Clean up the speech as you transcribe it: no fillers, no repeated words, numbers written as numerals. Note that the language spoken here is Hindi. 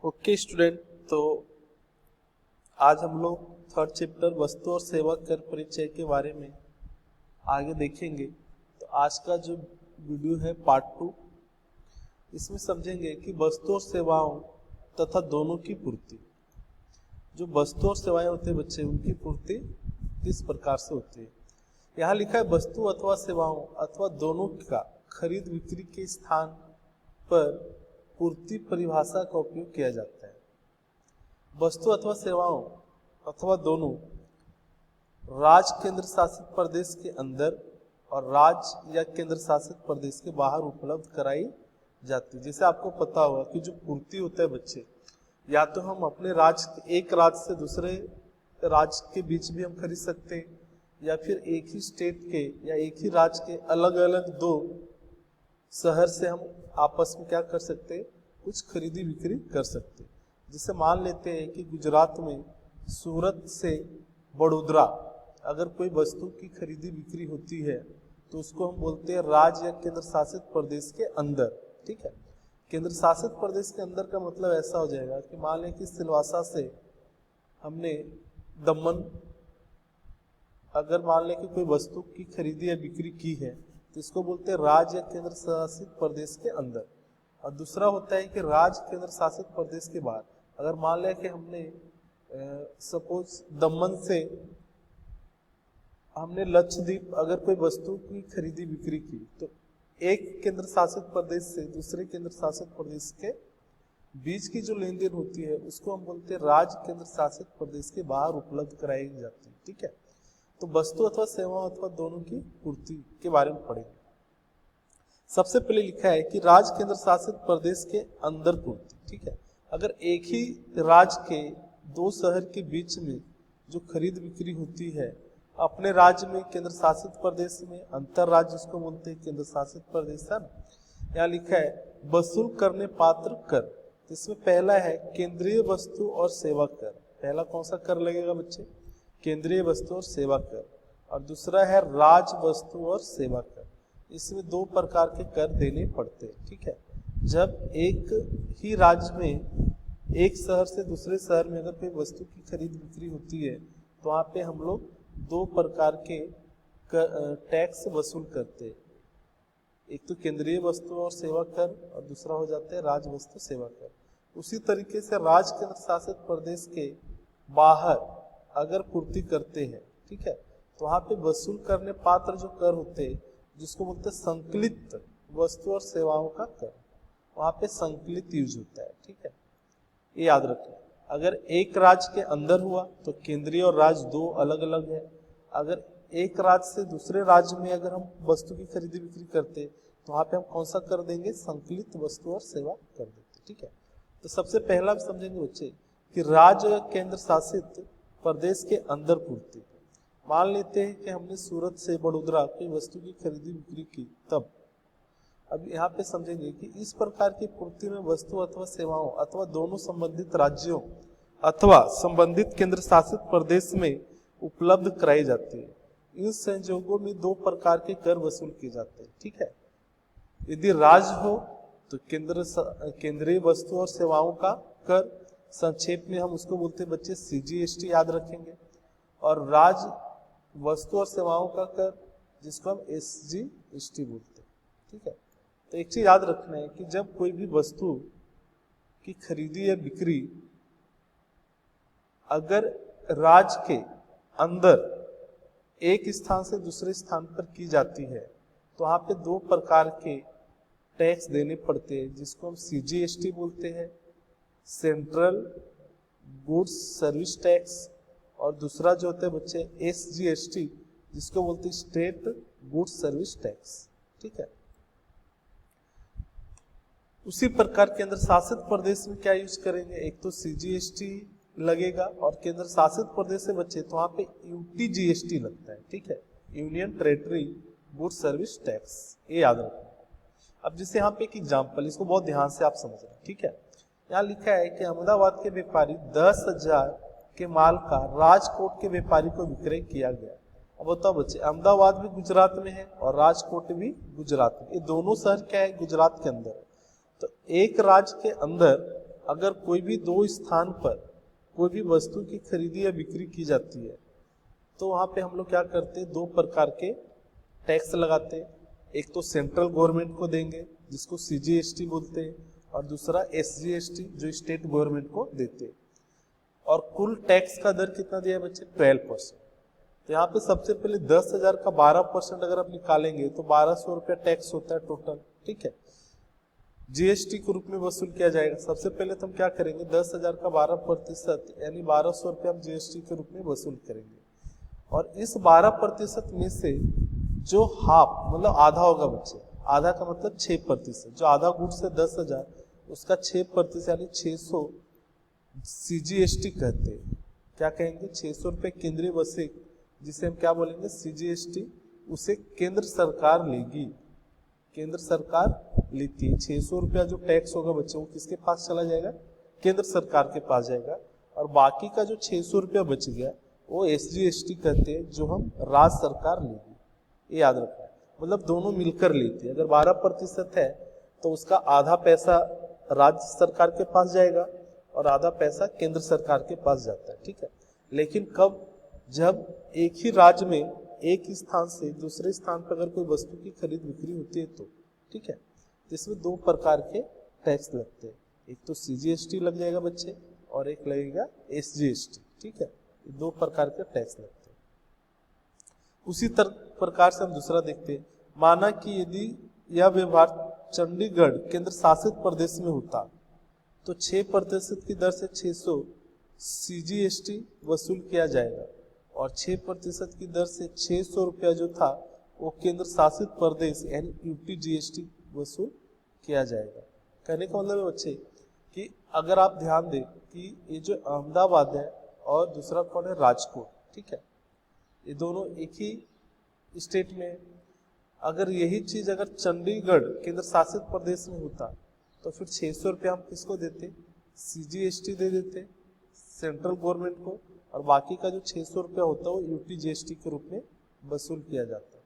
ओके स्टूडेंट, तो आज हम लोग थर्ड चैप्टर वस्तु और सेवा कर परिचय के बारे में आगे देखेंगे। तो आज का जो वीडियो है पार्ट 2, इसमें समझेंगे कि वस्तु और सेवाओं तथा दोनों की पूर्ति। जो वस्तु और सेवाएं होते हैं बच्चे, उनकी पूर्ति किस प्रकार से होती है। यहाँ लिखा है वस्तु अथवा सेवाओं अथवा दोनों का खरीद बिक्री के स्थान पर पूर्ति परिभाषा का उपयोग किया जाता है। वस्तु अथवा सेवाओं अथवा दोनों राज्य केंद्र शासित प्रदेश के अंदर और राज्य या केंद्र शासित प्रदेश के बाहर उपलब्ध कराई जाती है। जैसे आपको पता होगा कि जो पूर्ति होता है बच्चे, या तो हम अपने राज्य, एक राज्य से दूसरे राज्य के बीच भी हम खरीद सकते हैं, या फिर एक ही स्टेट के या एक ही राज्य के अलग अलग दो शहर से हम आपस में क्या कर सकते हैं, कुछ खरीदी बिक्री कर सकते हैं। जैसे मान लेते हैं कि गुजरात में सूरत से बड़ोदरा अगर कोई वस्तु की खरीदी बिक्री होती है तो उसको हम बोलते हैं राज्य या केंद्र शासित प्रदेश के अंदर। ठीक है, केंद्र शासित प्रदेश के अंदर का मतलब ऐसा हो जाएगा कि मान लें कि सिलवासा से हमने दमन अगर मान लें कि कोई वस्तु की खरीदी या बिक्री की है तो इसको बोलते हैं राज्य या केंद्र शासित प्रदेश के अंदर। और दूसरा होता है कि राज्य केंद्र शासित प्रदेश के बाहर। अगर मान लें कि हमने सपोज दमन से हमने लक्षद्वीप अगर कोई वस्तु की खरीदी बिक्री की तो एक केंद्र शासित प्रदेश से दूसरे केंद्र शासित प्रदेश के बीच की जो लेन देन होती है उसको हम बोलते हैं राज्य केंद्र शासित प्रदेश के बाहर उपलब्ध कराई जाती है। ठीक है, तो वस्तु अथवा सेवा अथवा दोनों की पूर्ति के बारे में पढ़ेंगे। सबसे पहले लिखा है कि राज्य केंद्र शासित प्रदेश के अंदर पूर्ति। ठीक है, अगर एक ही राज्य के दो शहर के बीच में जो खरीद बिक्री होती है, अपने राज्य में केंद्र शासित प्रदेश में, अंतर राज्य उसको बोलते हैं केंद्र शासित प्रदेश है ना। यहाँ लिखा है वसूल करने पात्र कर। इसमें पहला है केंद्रीय वस्तु और सेवा कर। पहला कौन सा कर लगेगा बच्चे? केंद्रीय वस्तु और सेवा कर। और दूसरा है राज्य वस्तु और सेवा कर। इसमें दो प्रकार के कर देने पड़ते हैं। ठीक है, जब एक ही राज्य में एक शहर से दूसरे शहर में अगर कोई वस्तु की खरीद बिक्री होती है तो वहाँ पे हम लोग दो प्रकार के टैक्स वसूल करते हैं। एक तो केंद्रीय वस्तु और सेवा कर और दूसरा हो जाता है राज्य वस्तु सेवा कर। उसी तरीके से राज्य केंद्र शासित प्रदेश के बाहर अगर पूर्ति करते हैं, ठीक है, तो वहाँ पे वसूल करने पात्र जो कर होते हैं जिसको बोलते हैं संकलित वस्तु और सेवाओं का कर, वहाँ पे संकलित यूज होता है। ठीक है, ये याद रखें। अगर एक राज्य के अंदर हुआ तो केंद्रीय और राज्य दो अलग अलग है। अगर एक राज्य से दूसरे राज्य में अगर हम वस्तु की खरीदी बिक्री करते तो वहाँ पे हम कौन सा कर देंगे? संकलित वस्तु और सेवा कर देते। ठीक है, तो सबसे पहला समझेंगे बच्चे कि राज्य और केंद्र शासित प्रदेश के अंदर पूर्ति। मान लेते हैं कि हमने सूरत से बड़ोदरा कोई वस्तु की खरीदी बिक्री की, तब अब यहाँ पे समझेंगे कि इस प्रकार की पूर्ति में वस्तु अथवा सेवाओं अथवा दोनों संबंधित राज्यों अथवा संबंधित केंद्र शासित प्रदेश में उपलब्ध कराई जाती है। इन संजोगों में दो प्रकार के कर वसूल किए जाते हैं। ठीक है, यदि राज्य हो तो केंद्रीय वस्तु और सेवाओं का कर, संक्षेप में हम उसको बोलते हैं बच्चे CGST, याद रखेंगे। और राज्य वस्तु और सेवाओं का कर जिसको हम SGST बोलते हैं। ठीक है, तो एक चीज याद रखना है कि जब कोई भी वस्तु की खरीदी या बिक्री अगर राज्य के अंदर एक स्थान से दूसरे स्थान पर की जाती है तो वहाँ पे दो प्रकार के टैक्स देने पड़ते हैं जिसको हम CGST बोलते हैं, सेंट्रल गुड्स सर्विस टैक्स, और दूसरा जो होता है बच्चे SGST जिसको बोलते हैं स्टेट गुड्स सर्विस टैक्स। ठीक है, उसी प्रकार केंद्र शासित प्रदेश में क्या यूज करेंगे? एक तो CGST लगेगा और केंद्र शासित प्रदेश से बच्चे तो वहाँ पे UTGST लगता है। ठीक है, union territory goods service tax, ये याद रखना। अब जैसे यहाँ पे एक एग्जांपल, इसको बहुत ध्यान से आप समझना। ठीक है, यहाँ लिखा है कि अहमदाबाद के व्यापारी 10,000 के माल का राजकोट के व्यापारी को विक्रय किया गया। अब बताओ बच्चे, अहमदाबाद भी गुजरात में है और राजकोट भी गुजरात में, ये दोनों शहर क्या है? गुजरात के अंदर है। तो एक राज्य के अंदर अगर कोई भी दो स्थान पर कोई भी वस्तु की खरीदी या बिक्री की जाती है तो वहां पे हम लोग क्या करते हैं, दो प्रकार के टैक्स लगाते हैं। एक तो सेंट्रल गवर्नमेंट को देंगे जिसको सीजीएसटी बोलते हैं, और दूसरा एसजीएसटी जो स्टेट गवर्नमेंट को देते हैं। और कुल टैक्स का दर कितना दिया है बच्चे, 12%। तो यहाँ पे सबसे पहले 10,000 का 12% अगर आप निकालेंगे तो 1200 रुपया टैक्स होता है टोटल, ठीक है। जीएसटी के रूप में वसूल किया जाएगा। सबसे पहले तो हम क्या करेंगे, 10,000 का 12% यानी 1200 रुपया हम जीएसटी के रूप में वसूल करेंगे। और इस 12% में से जो हाफ मतलब आधा होगा बच्चे, आधा का मतलब 6%, जो आधा गुड्स है 10,000 उसका 6% यानी 600 सीजीएसटी कहते हैं। क्या कहेंगे, 600 रुपये केंद्रीय वसूली जिसे हम क्या बोलेंगे सीजीएसटी, उसे केंद्र सरकार लेगी, केंद्र सरकार लेती है। 600 रुपया जो टैक्स होगा बच्चों किसके पास चला जाएगा, केंद्र सरकार के पास जाएगा। और बाकी का जो 600 रुपया बच गया वो एसजीएसटी कहते हैं, जो हम राज्य सरकार लेगी, ये याद रखना है। मतलब दोनों मिलकर लेती है। अगर 12% है तो उसका आधा पैसा राज्य सरकार के पास जाएगा और आधा पैसा केंद्र सरकार के पास जाता है, ठीक है। लेकिन कब, जब एक ही राज्य में एक स्थान से दूसरे स्थान पर अगर कोई वस्तु की खरीद बिक्री होती है तो, ठीक है। इसमें दो प्रकार के टैक्स लगते हैं, एक तो सीजीएसटी लग जाएगा बच्चे और एक लगेगा एसजीएसटी, ठीक है। दो प्रकार के टैक्स लगते हैं। उसी प्रकार से हम दूसरा देखते हैं। माना कि यदि यह व्यवहार चंडीगढ़ केंद्र शासित प्रदेश में होता तो 6% की दर से 600 सीजीएसटी वसूल किया जाएगा और 6% की दर से 600 रुपया जो था वो केंद्र शासित प्रदेश यानी यूटी जीएसटी वसूल किया जाएगा। कहने का मतलब है बच्चे कि अगर आप ध्यान दें कि ये जो अहमदाबाद है और दूसरा कौन है, राजकोट, ठीक है, ये दोनों एक ही स्टेट में। अगर यही चीज अगर चंडीगढ़ केंद्र शासित प्रदेश में होता तो फिर 600 रुपया हम किसको देते, सीजीएसटी दे देते सेंट्रल गवर्नमेंट को, और बाकी का जो 600 रुपया होता है वो यूटी जीएसटी के रूप में वसूल किया जाता है।